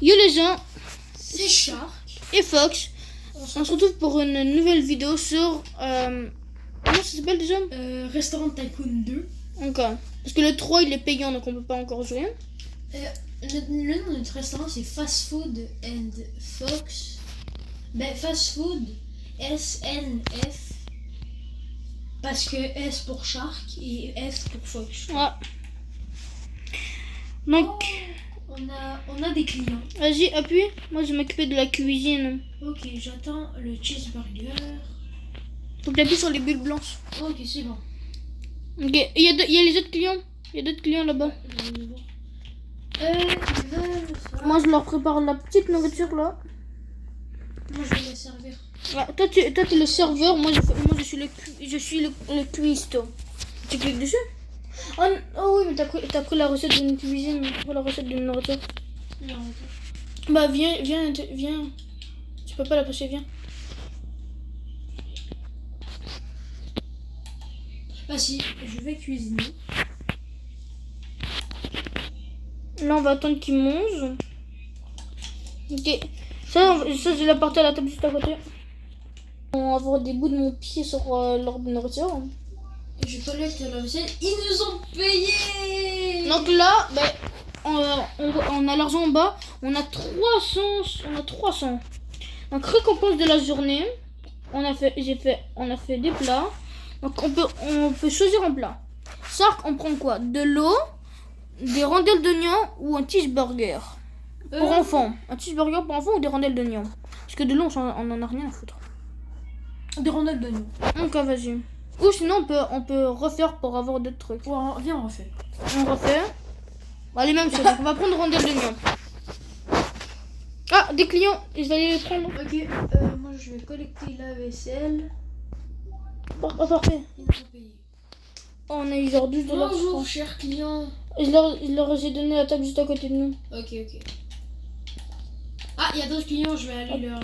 Yo les gens, C'est Shark. et Fox, on se retrouve pour une nouvelle vidéo sur... comment ça s'appelle déjà? Restaurant Tycoon 2. Encore. Parce que le 3 il est payant donc on peut pas encore jouer. Le nom de notre restaurant c'est Fast Food and Fox. Ben Fast Food SNF. Parce que S pour Shark et F pour Fox. Ouais. Donc, On a des clients. vas-y, appuie. Moi je vais m'occuper de la cuisine. Ok, j'attends le cheeseburger. Faut que t'appuies sur les bulles blanches. Ok, c'est bon. Ok, il y a les autres clients. Il y a d'autres clients là-bas. Ils veulent ça. Moi je leur prépare la petite nourriture là. Moi je vais les servir. Ouais, toi t'es le serveur, moi je suis le cuistot. Tu cliques dessus? Oh oui, mais t'as pris la recette d'une cuisine, t'as pris la recette d'une nourriture. Non, Bah viens. Tu peux pas la passer, viens. bah si, je vais cuisiner. Là on va attendre qu'il mange. Ok. Ça je l'ai apporté à la table juste à côté. On va avoir des bouts de mon pied sur leur nourriture. Je collecte la recette. Ils nous ont payé. Donc là, on a l'argent en bas. On a 300. Donc récompense de la journée. On a fait des plats. Donc on peut choisir un plat. Sark, on prend quoi? De l'eau, des rondelles d'oignon ou un cheeseburger pour enfants. Un cheeseburger pour enfants ou des rondelles d'oignon? Parce que de l'eau, on en a rien à foutre. Des rondelles d'oignon. Donc vas-y. Ou sinon on peut refaire pour avoir d'autres trucs. Ouais, viens, on refait. On refait. Bon, les mêmes choses. Donc, on va prendre rondelles d'oignon. Ah, des clients. Je vais aller les prendre. Ok, moi je vais collecter la vaisselle. Parfait. Ils nous ont payé. Oh, on a eu genre 12 dollars. Bonjour, cher client. Je leur ai donné la table juste à côté de nous. Ok. Ah, il y a d'autres clients, je vais aller leur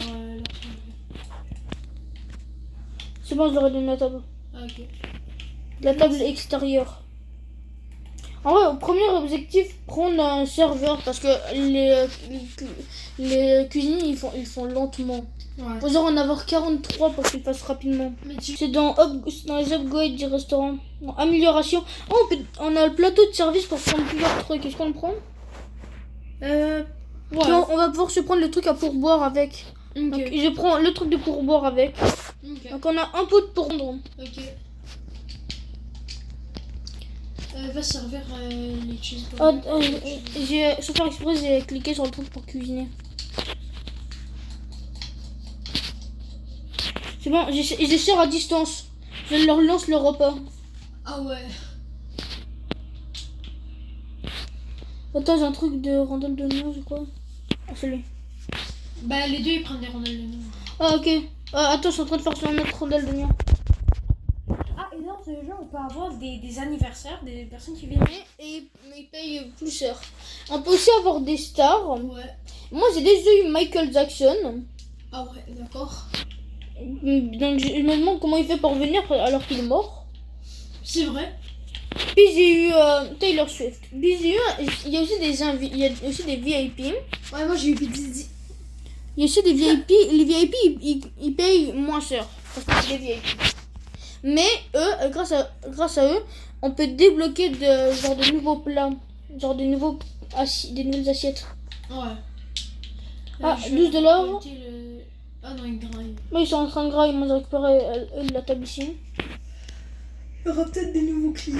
C'est bon, je leur ai donné la table. Ah, ok. La table extérieure. En vrai, au premier objectif, prendre un serveur parce que les cuisiniers ils font lentement. Ouais. Faut genre en avoir 43 pour qu'ils fassent rapidement. Mais tu... C'est dans les upgrades du restaurant. Bon, amélioration. Oh, on a le plateau de service pour prendre plusieurs trucs. Est-ce qu'on le prend? Ouais. Puis on va pouvoir se prendre le truc à pourboire avec. Ok. Donc, je prends le truc de pourboire avec. Ok. Donc on a un pot de pourboire. Ok. Va servir les cheeseburgers. Sans faire exprès, j'ai cliqué sur le truc pour cuisiner. C'est bon, je sers à distance. Je leur lance le repas. Ah ouais. Attends, j'ai un truc de rondelle de noix, je crois. Ah, celui. Bah les deux ils prennent des rondelles de noix. Ah, ok. Attends, je suis en train de faire sur un autre rondelle de noix. Ah, et dans ce jeu, on peut avoir des anniversaires, des personnes qui viennent. Mais ils payent plus cher. On peut aussi avoir des stars. Ouais. Moi, j'ai déjà eu Michael Jackson. Ah ouais, d'accord. Donc, je me demande comment il fait pour venir alors qu'il est mort. C'est vrai. Puis j'ai eu Taylor Swift. Puis j'ai eu il y a aussi il y a aussi des VIP. Ouais, moi j'ai eu Didi. Il y a aussi des VIP. Les VIP, ils payent moins cher. Parce que c'est des VIP. Mais eux, grâce à eux, on peut débloquer de nouveaux plats. Genre des nouvelles assiettes. Ouais. Ah, je vais 12 dollars. récolter Ah non, il graille. Mais ils sont en train de grailler. Moi, j'ai récupéré la table ici. Il y aura peut-être des nouveaux clients.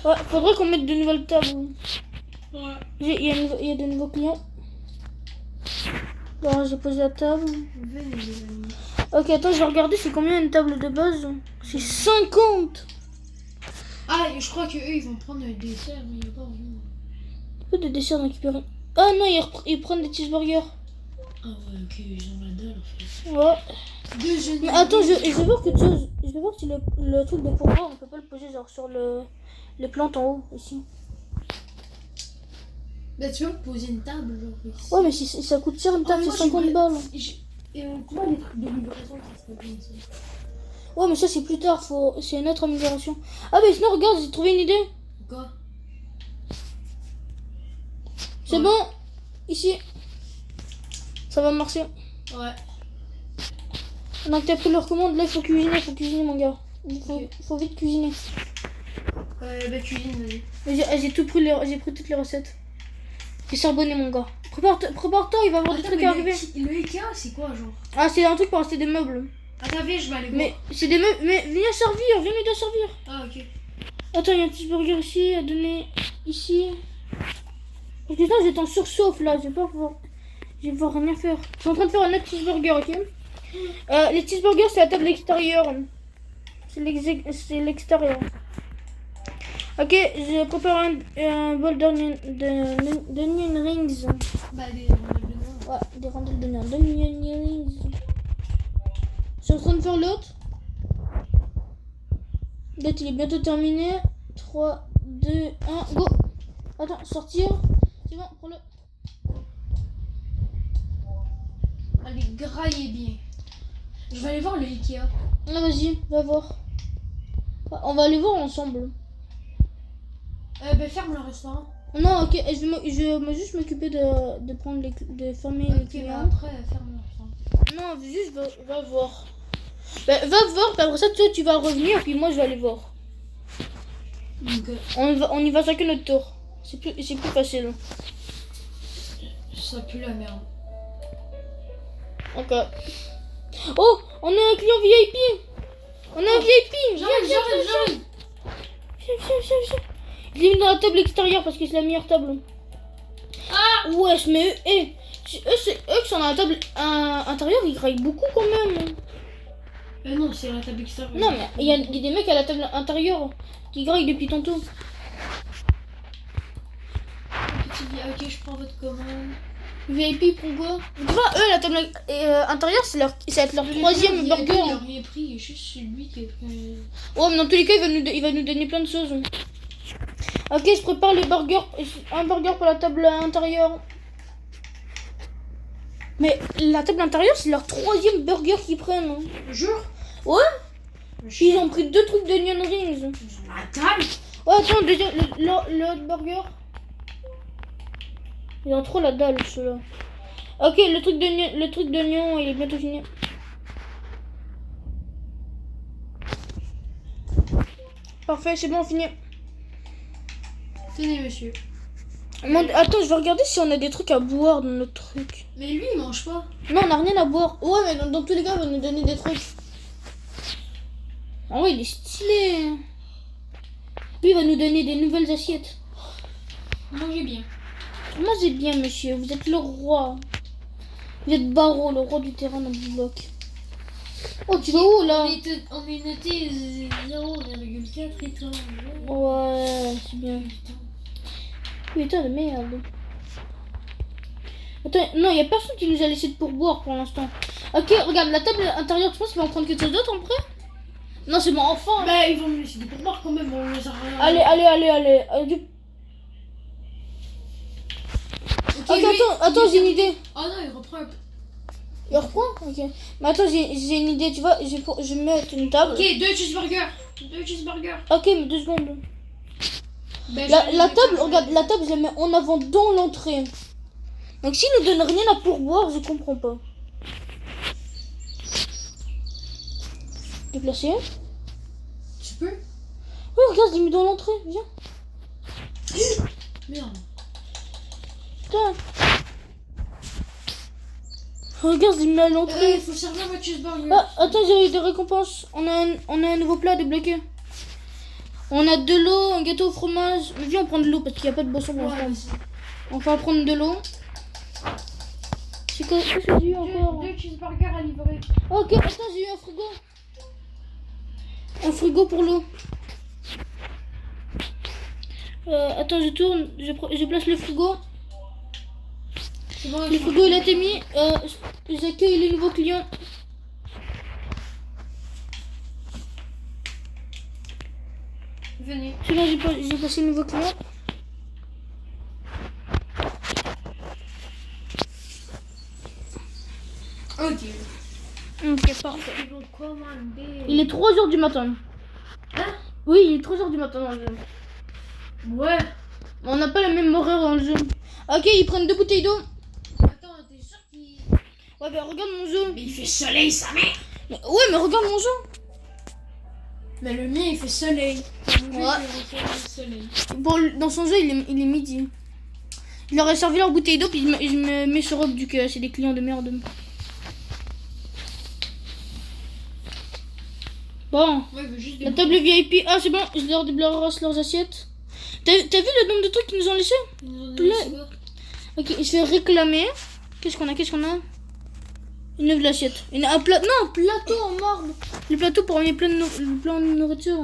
Ouais, faudrait qu'on mette de nouvelles tables. Ouais. Il y a de nouveaux clients. Bon, j'ai posé la table. Venez, les amis. Ok, attends, je vais regarder c'est combien une table de base. C'est 50. Ah, et je crois que eux ils vont prendre des desserts, mais il n'y a pas vraiment. Peu de desserts récupérés. Ah non, ils prennent des cheeseburgers. Ah ouais, ok, ils ont la dalle en fait. Ouais. Deux jeunes. Mais attends, je vais voir quelque chose. Je vais voir si le truc de pourboire, on peut pas le poser genre sur les plantes en haut, ici. Bah tu peux me poser une table genre ici. Ouais, mais si ça coûte cher une table, mais c'est moi, 50 balles. Et on voit les trucs de livraison qui serait bien ça. Ouais, mais ça c'est plus tard, c'est une autre amélioration. Ah, mais sinon, regarde, j'ai trouvé une idée. Quoi? C'est Ouais. bon. Ici. Ça va marcher. Ouais. Donc t'as pris leur commande, là il faut cuisiner mon gars. Faut vite cuisiner. Bah cuisine, vas-y. Mais j'ai j'ai pris toutes les recettes. J'ai charbonné mon gars. Prépare-toi, il va y avoir des trucs à arriver. Le Ikea, c'est quoi, genre? Ah, c'est un truc pour acheter des meubles. Attends, viens, je vais aller voir. Mais c'est des meubles, mais viens m'aider à servir. Ah, ok. Attends, il y a un petit burger ici à donner ici. Parce que là, j'étais en sursauf là, je vais pouvoir rien faire. Je suis en train de faire un autre cheeseburger, ok. Les cheeseburgers, c'est la table extérieure. C'est l'extérieur. Ok, je prépare un bol d'onion rings. Bah, des rondelles de noix. Ouais, des rondelles d'onion rings. Je suis en train de faire l'autre. L'autre, il est bientôt terminé. 3, 2, 1, go. Attends, sortir. C'est bon, prends-le. Allez, grailler bien. Je vais aller voir le Ikea. Là, vas-y, va voir. On va aller voir ensemble. Bah, ferme le restaurant. Non, ok, je vais juste m'occuper de prendre de fermer les Ok, clients. bah après, ferme le restaurant. Non, juste va voir. Bah, va voir, puis après ça, tu vas revenir, puis moi je vais aller voir. Donc, On y va chacun notre tour. C'est plus facile. ça pue la merde. Ok. Oh, on a un client VIP. On a un VIP. J'arrive. Viens. Je l'ai mis dans la table extérieure parce que c'est la meilleure table. Ah! Wesh, mais eux qui sont dans la table intérieure, ils graillent beaucoup quand même. Non, c'est la table extérieure. Non, mais il y a des mecs à la table intérieure qui graillent depuis tantôt. Ok, je prends votre commande. VIP pour quoi? Tu vois, eux, la table intérieure, ça va être leur troisième burger. Il a rien pris, juste celui qui a pris. Ouais, mais dans tous les cas, il va nous donner plein de choses. Ok, je prépare les burgers. Un burger pour la table intérieure. Mais la table intérieure, c'est leur troisième burger qu'ils prennent. Jure? Ouais. Ils ont pris 2 trucs d'onion rings. La table? Ouais, attends, déjà, le burger. Ils ont trop la dalle, ceux-là. Ok, le truc d'oignon, il est bientôt fini. Parfait, c'est bon, fini. Tenez, monsieur. Attends, je vais regarder si on a des trucs à boire dans notre truc. Mais lui, il mange pas. Non, on n'a rien à boire. Ouais, mais dans tous les cas, il va nous donner des trucs. Ah ouais, il est stylé. Lui, il va nous donner des nouvelles assiettes. Mangez bien. Mangez bien, monsieur. Vous êtes le roi. Vous êtes Barreau, le roi du terrain dans le bloc. Oh, tu vas où, là? On est noté 0,4 étoiles. Ouais, c'est bien. Putain de merde. Attends, non, il y a personne qui nous a laissé de pourboire pour l'instant. Ok, regarde, la table intérieure, tu penses qu'il va en prendre quelque chose d'autre après? Non, c'est bon, enfin. Bah, ils vont me laisser des pourboires quand même. On les a rien. Allez. Ok, attends, j'ai une idée. Oh non, il reprend un peu. Il reprend? Ok. Mais attends, j'ai une idée, tu vois, je vais mettre une table. Ok, 2 cheeseburgers. Ok, mais 2 secondes. Ben, La table, regarde, la table, je la mets en avant dans l'entrée. Donc s'ils nous donnent rien à pourboire, je comprends pas. Déplacer. Tu peux? Oui, regarde, je l'ai mis dans l'entrée, viens. Merde. Putain. Regarde, je l'ai mis à l'entrée. Il faut servir votre cheeseburger. Ah, attends, j'ai eu des récompenses. On a un nouveau plat débloqué. On a de l'eau, un gâteau au fromage. Mais viens, on prend de l'eau parce qu'il n'y a pas de boisson pour l'instant. On va prendre de l'eau. C'est quoi que j'ai eu encore? 2 cheeseburgers à livrer. Ok, attends, j'ai eu un frigo. Un frigo pour l'eau. Attends, je tourne. Je place le frigo. C'est bon, Le frigo, il a été mis. J'accueille les nouveaux clients. Venez. C'est bon, j'ai passé le nouveau client. Ok, parfait. Ils vont commander. Il est 3h du matin. Hein? Oui, il est 3h du matin dans le jeu. Ouais. On n'a pas le même horaire dans le jeu. Ok, ils prennent 2 bouteilles d'eau. Attends, t'es sûr qu'ils Ouais, bah regarde mon jeu. Mais il fait soleil, sa mère. Ouais, mais regarde mon jeu. Mais le mien, il fait soleil. Ouais. Soleil. Bon, dans son jeu, il est midi. Il leur a servi leur bouteille d'eau, puis je me mets sur eux, vu que c'est des clients de merde. Bon, Ouais, il veut juste la table VIP. Ah, c'est bon, je leur débarrasse leurs assiettes. T'as vu le nombre de trucs qu'ils nous ont laissé? Ok, je vais réclamer. Qu'est-ce qu'on a? Une nouvelle assiette. Un plateau en marbre. Le plateau pour amener plein de nourriture.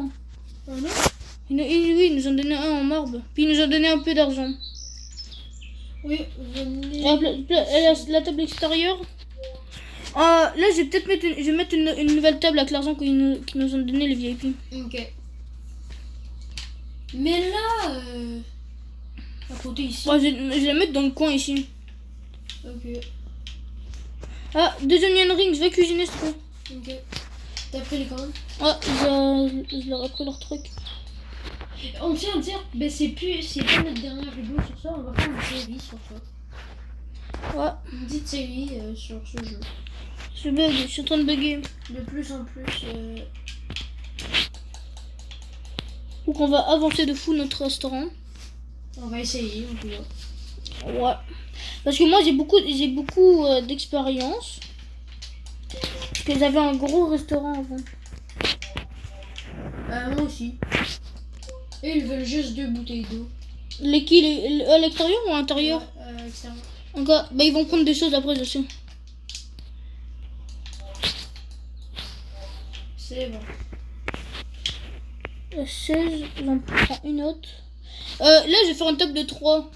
Ah non? Oui, ils nous ont donné un en marbre. Puis ils nous ont donné un peu d'argent. Oui, venez. La table extérieure. Là, je vais peut-être mettre une nouvelle table avec l'argent qu'ils nous ont donné, les VIP. Ok. Mais là, à côté ici. Ouais, je vais la mettre dans le coin ici. Ok. Ah, 2 onion rings, je vais cuisiner ce truc. Ok. T'as pris les commandes? Ah, je leur ai pris leur truc. On tient à dire, ben c'est pas notre dernière vidéo sur ça, on va faire une série sur ça. Ouais, Une petite série sur ce jeu. je suis en train de bugger. De plus en plus. Donc on va avancer de fou notre restaurant. On va essayer, on peut voir. Ouais. Parce que moi j'ai beaucoup d'expérience. Parce que j'avais un gros restaurant avant. Moi aussi. Et ils veulent juste 2 bouteilles d'eau. À l'extérieur ou à l'intérieur? Extérieur. Encore, bah ils vont prendre des choses après, je sais. C'est bon. 16, j'en prends une autre. Là je vais faire une table de 3.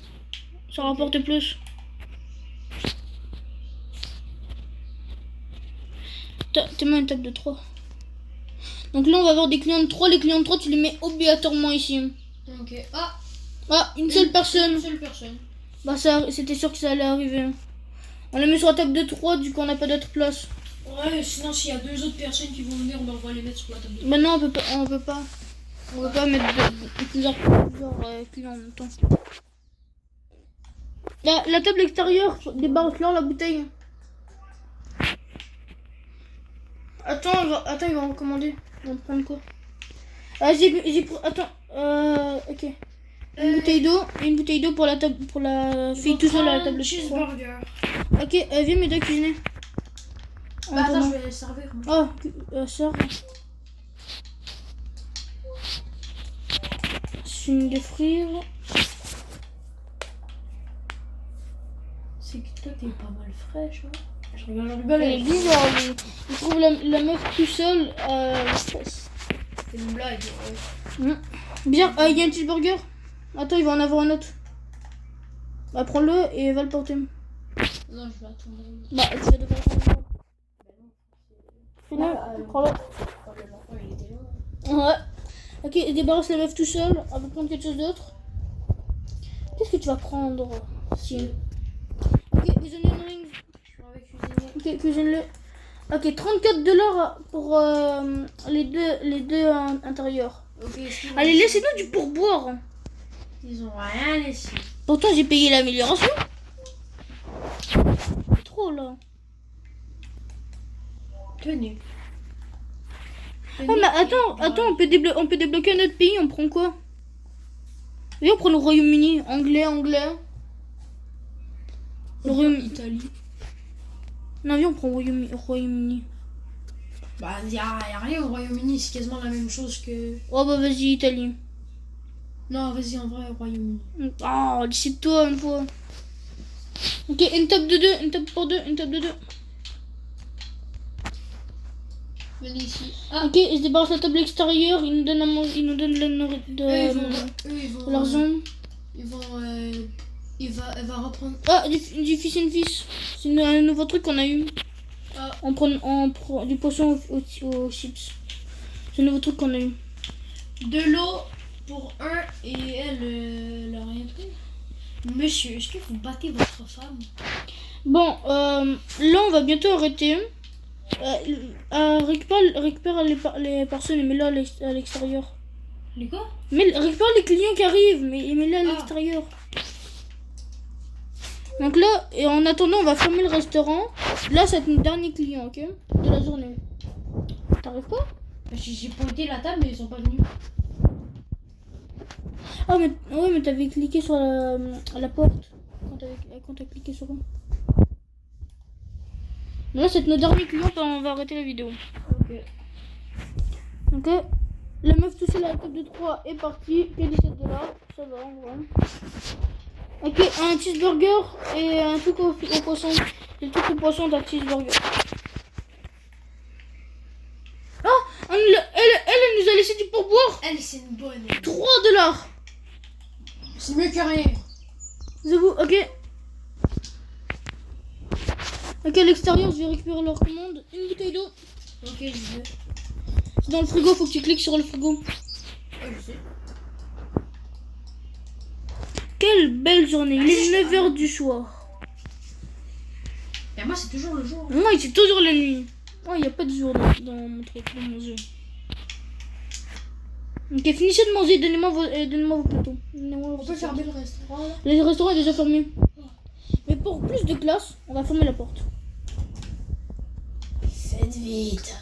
Ça rapporte plus. T'as une table de 3. Donc là on va avoir des clients de 3. Les clients de 3 tu les mets obligatoirement ici. Ok. Une seule personne. Une seule personne. Bah c'était sûr que ça allait arriver. On les met sur la table de 3, du coup on n'a pas d'autre place. Ouais, sinon s'il y a 2 autres personnes qui vont venir, on va les mettre sur la table. Maintenant on peut pas mettre plusieurs clients en même temps. La table extérieure, débarrasse-leur la bouteille. Attends, ils vont recommander. Ils vont prendre quoi? Ok. Une bouteille d'eau pour la fille tout seul à la table de 3. Cheeseburger. Ok, viens m'aider à cuisiner. Attends, je vais servir. Moi. Sors. Je vais de frire. C'est que toi t'es pas mal fraîche, hein. Je regarde le Elle balai. est bizarre, il trouve la meuf tout seul stress. C'est une blague. Ouais. Bizarre, il y a un cheeseburger. Attends, il va en avoir un autre. Bah prends-le et va le porter. Non, je vais attendre. Bah tu vas devoir prendre. Fais-le, prends-le. Il était là. Ouais. Ok, débarrasse la meuf tout seul. On va prendre quelque chose d'autre. Qu'est-ce que tu vas prendre? Si. Ok, les onion rings. Je vais cuisiner. Ok, cuisine-le. Ok, $34 pour les deux intérieurs. Ok, Allez, laissez-nous du pourboire. Ils ont rien laissé. Pourtant, j'ai payé l'amélioration. C'est trop là. Tenez. Ah, mais attends, on peut débloquer un autre pays. On prend quoi? Viens, on prend le Royaume-Uni. Anglais. Le Royaume-Uni. Italie. Non, viens, on prend Royaume-Uni. Bah, y a rien au Royaume-Uni, c'est quasiment la même chose que. Oh, bah vas-y, Italie. Non, vas-y, en vrai, au Royaume-Uni. Ah, décide-toi une fois. Ok, une table de 2, une table pour 2, une table de 2. Venez ici. Ok, ils se débarrassent la table extérieure, ils nous donnent à manger, ils nous donnent de l'argent. Elle va reprendre. Ah, du fish and fish. C'est un nouveau truc qu'on a eu. Ah. On prend du poisson aux chips. C'est un nouveau truc qu'on a eu. De l'eau pour un et elle a rien pris. Monsieur, est-ce que vous battez votre femme? Bon, là on va bientôt arrêter. Récupère les personnes et mets-les à l'extérieur. Les quoi? Récupère les clients qui arrivent, mais mets-les à l'extérieur. Donc là, et en attendant, on va fermer le restaurant. Là, c'est notre dernier client, ok? De la journée. T'arrives pas? J'ai pointé la table, mais ils sont pas venus. Ah, mais ouais, mais t'avais cliqué sur la porte. Quand t'as cliqué sur eux. Mais là, c'est notre dernier client, on va arrêter la vidéo. Ok. Ok. La meuf touchée la table de 3 est partie. Que 17 $. Ça va, en vrai. Ok, un cheeseburger et un truc au poisson. Le truc au poisson d'un cheeseburger. Ah, elle nous a laissé du pourboire. Elle, c'est une bonne. 3 $. C'est mieux que rien. J'avoue, ok. Ok, à l'extérieur, je vais récupérer leur commande. Une bouteille d'eau. Ok, je veux. C'est dans le frigo, faut que tu cliques sur le frigo. Ouais, je sais. Quelle belle journée. Il est 9 h du soir. Et moi, c'est toujours le jour. Moi, c'est toujours la nuit. Oh, il n'y a pas de jour dans mon truc, dans mon jeu. Ok, finissez de manger, donnez-moi vos plateaux. On peut fermer le restaurant là. Le restaurant est déjà fermé. Mais pour plus de classe, on va fermer la porte. Faites vite.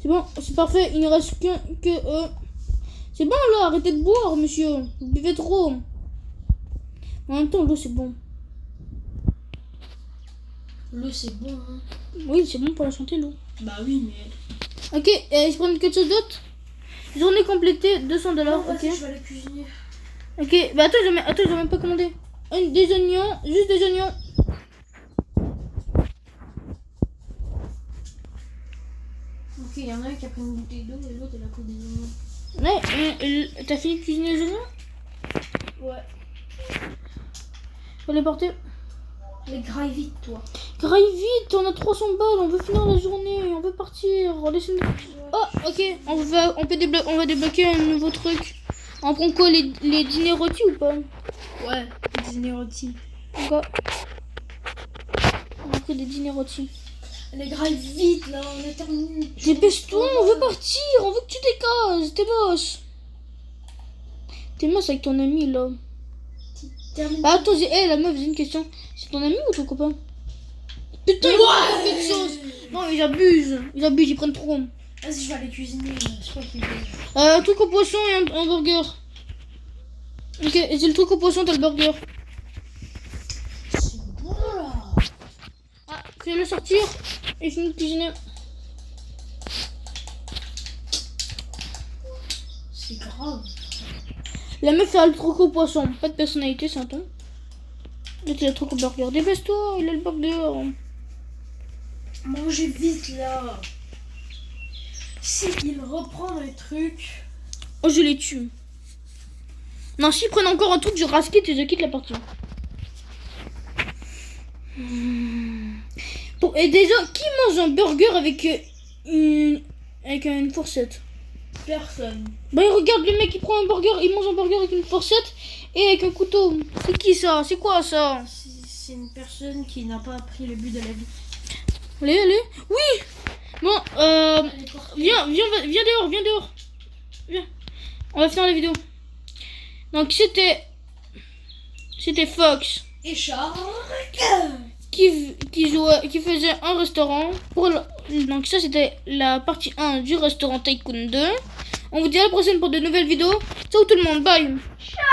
C'est bon, c'est parfait, il ne reste que C'est bon là, arrêtez de boire, monsieur. Vous buvez trop. En même temps, l'eau c'est bon. L'eau, c'est bon, hein. Oui, c'est bon pour la santé, l'eau. Bah oui, mais. Ok, je prends quelque chose d'autre. Journée complétée, 200 $. Non, Ok. vas-y, je vais aller cuisiner. Ok, bah attends, j'ai même pas commandé. Des oignons, juste des oignons. Ok, il y en a un qui a pris une bouteille d'eau et l'autre, elle a pris des oignons. Ouais, t'as fini de cuisiner les oignons? Ouais. Faut les porter. Mais graille vite, toi. Graille vite, on a 300 balles, on veut finir la journée, on veut partir. Laissez-nous. Oh, ok, on va débloquer un nouveau truc. On prend quoi, les dîners rôtis ou pas? Ouais, dîner rôti. Quoi? On a pris des dîners rôtis. Les graille vite, là, on est terminé. Dépêche-toi, on veut partir, on veut que tu décases, t'es moche. T'es moche avec ton ami là. Termine. Bah attends, la meuf, j'ai une question. C'est ton ami ou ton copain? Putain, il va faire quelque chose. Non, ils abusent, ils prennent trop. Vas-y, je vais aller cuisiner. Je crois qu'il veut. Un truc au poisson et un burger. Ok, et c'est le truc au poisson, t'as le burger. C'est bon, là. Ah, fais-le sortir et finis de cuisiner. C'est grave. La meuf a le truc au poisson, pas de personnalité, c'est un ton. Là, t'as le truc au burger. Dépêche-toi, il a le burger. Mangez vite, là. Si il reprend les trucs. Oh, je les tue. Non, s'ils prennent encore un truc, je rasquette et je quitte la partie. Bon, et déjà, qui mange un burger avec une fourchette? Personne. Bah, regarde le mec, il prend un burger, il mange un burger avec une fourchette et avec un couteau. C'est qui ça? C'est quoi ça? C'est une personne qui n'a pas appris le but de la vie. Allez. Oui. Bon, viens dehors. Viens. On va finir la vidéo. Donc c'était Fox Et Charles qui faisait un restaurant donc ça c'était la partie 1 du restaurant Tycoon 2. On vous dit à la prochaine pour de nouvelles vidéos. Ciao tout le monde, bye. Ciao.